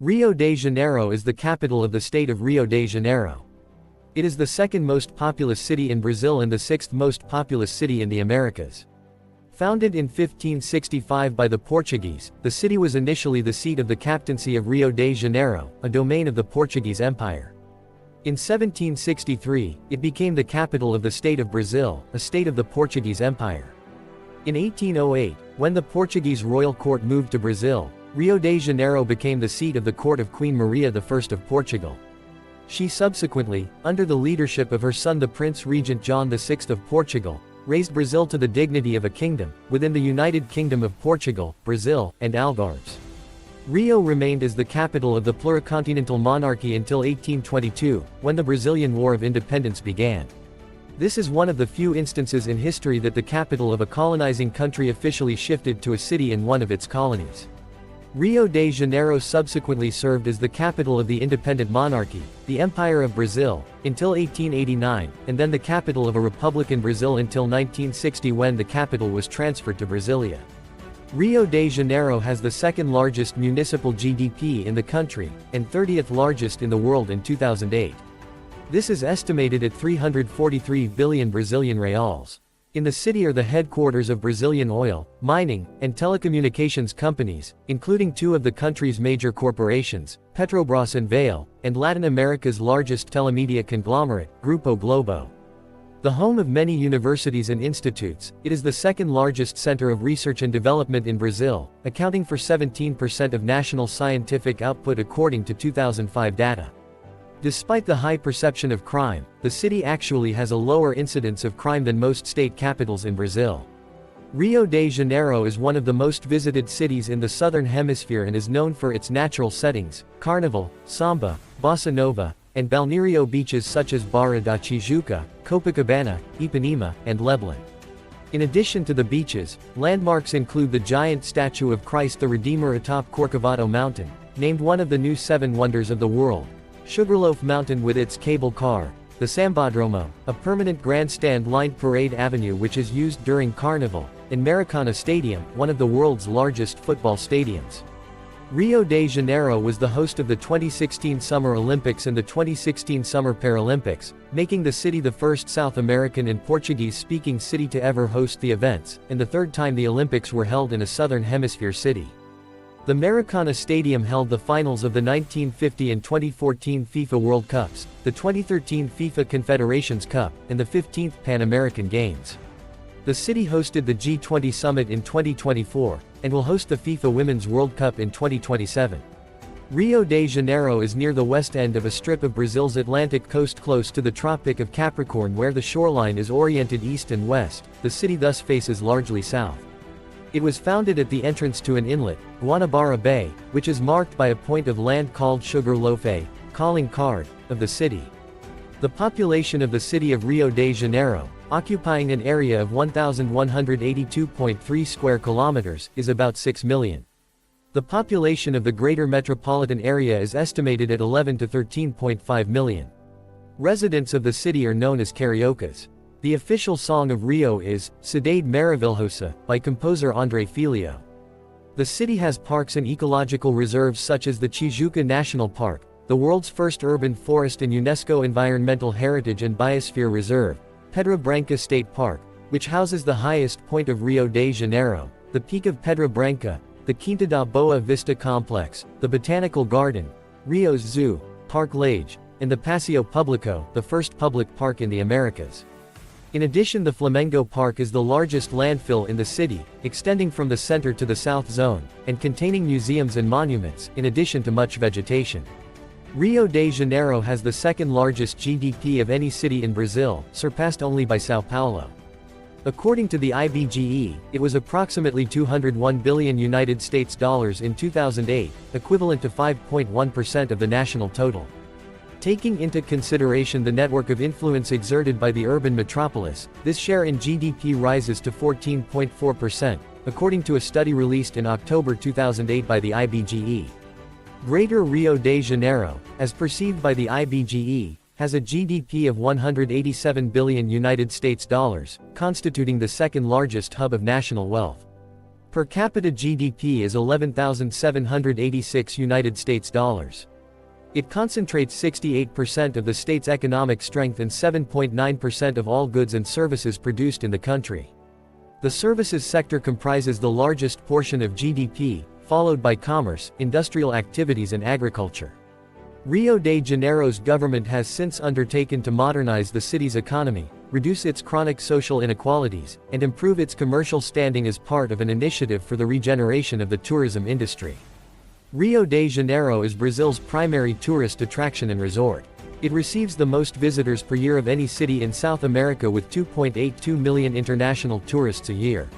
Rio de Janeiro is the capital of the state of Rio de Janeiro. It is the second most populous city in Brazil and the sixth most populous city in the Americas. Founded in 1565 by the Portuguese, the city was initially the seat of the Captaincy of Rio de Janeiro, a domain of the Portuguese Empire. In 1763, it became the capital of the state of Brazil, a state of the Portuguese Empire. In 1808, when the Portuguese Royal Court moved to Brazil, Rio de Janeiro became the seat of the court of Queen Maria I of Portugal. She subsequently, under the leadership of her son the Prince Regent John VI of Portugal, raised Brazil to the dignity of a kingdom, within the United Kingdom of Portugal, Brazil, and Algarves. Rio remained as the capital of the pluricontinental monarchy until 1822, when the Brazilian War of Independence began. This is one of the few instances in history that the capital of a colonizing country officially shifted to a city in one of its colonies. Rio de Janeiro subsequently served as the capital of the independent monarchy, the Empire of Brazil, until 1889, and then the capital of a republican Brazil until 1960 when the capital was transferred to Brasilia. Rio de Janeiro has the second largest municipal GDP in the country, and 30th largest in the world in 2008. This is estimated at 343 billion Brazilian reals. In the city are the headquarters of Brazilian oil, mining, and telecommunications companies, including two of the country's major corporations, Petrobras and Vale, and Latin America's largest telemedia conglomerate, Grupo Globo. The home of many universities and institutes, it is the second largest center of research and development in Brazil, accounting for 17% of national scientific output according to 2005 data. Despite the high perception of crime, the city actually has a lower incidence of crime than most state capitals in Brazil. Rio de Janeiro is one of the most visited cities in the southern hemisphere and is known for its natural settings, carnival, samba, bossa nova, and balneario beaches such as Barra da Tijuca, Copacabana, Ipanema, and Leblon. In addition to the beaches, landmarks include the giant statue of Christ the Redeemer atop Corcovado Mountain, named one of the new seven wonders of the world, Sugarloaf Mountain with its cable car, the Sambadromo, a permanent grandstand-lined parade avenue which is used during Carnival, and Maracana Stadium, one of the world's largest football stadiums. Rio de Janeiro was the host of the 2016 Summer Olympics and the 2016 Summer Paralympics, making the city the first South American and Portuguese-speaking city to ever host the events, and the third time the Olympics were held in a Southern Hemisphere city. The Maracana Stadium held the finals of the 1950 and 2014 FIFA World Cups, the 2013 FIFA Confederations Cup, and the 15th Pan American Games. The city hosted the G20 Summit in 2024, and will host the FIFA Women's World Cup in 2027. Rio de Janeiro is near the west end of a strip of Brazil's Atlantic coast close to the Tropic of Capricorn where the shoreline is oriented east and west. The city thus faces largely south. It was founded at the entrance to an inlet, Guanabara Bay, which is marked by a point of land called Sugarloaf, calling card, of the city. The population of the city of Rio de Janeiro, occupying an area of 1,182.3 square kilometers, is about 6 million. The population of the greater metropolitan area is estimated at 11 to 13.5 million. Residents of the city are known as cariocas. The official song of Rio is Cidade Maravilhosa, by composer André Filho. The city has parks and ecological reserves such as the Tijuca National Park, the world's first urban forest and UNESCO Environmental Heritage and Biosphere Reserve, Pedra Branca State Park, which houses the highest point of Rio de Janeiro, the Peak of Pedra Branca, the Quinta da Boa Vista Complex, the Botanical Garden, Rio's Zoo, Parque Lage, and the Paseo Público, the first public park in the Americas. In addition, the Flamengo Park is the largest landfill in the city, extending from the center to the south zone, and containing museums and monuments, in addition to much vegetation. Rio de Janeiro has the second largest GDP of any city in Brazil, surpassed only by São Paulo. According to the IBGE, it was approximately $201 billion United States dollars in 2008, equivalent to 5.1% of the national total. Taking into consideration the network of influence exerted by the urban metropolis, this share in GDP rises to 14.4%, according to a study released in October 2008 by the IBGE. Greater Rio de Janeiro, as perceived by the IBGE, has a GDP of 187 billion United States dollars, constituting the second largest hub of national wealth. Per capita GDP is $11,786. It concentrates 68% of the state's economic strength and 7.9% of all goods and services produced in the country. The services sector comprises the largest portion of GDP, followed by commerce, industrial activities and agriculture. Rio de Janeiro's government has since undertaken to modernize the city's economy, reduce its chronic social inequalities, and improve its commercial standing as part of an initiative for the regeneration of the tourism industry. Rio de Janeiro is Brazil's primary tourist attraction and resort. It receives the most visitors per year of any city in South America with 2.82 million international tourists a year.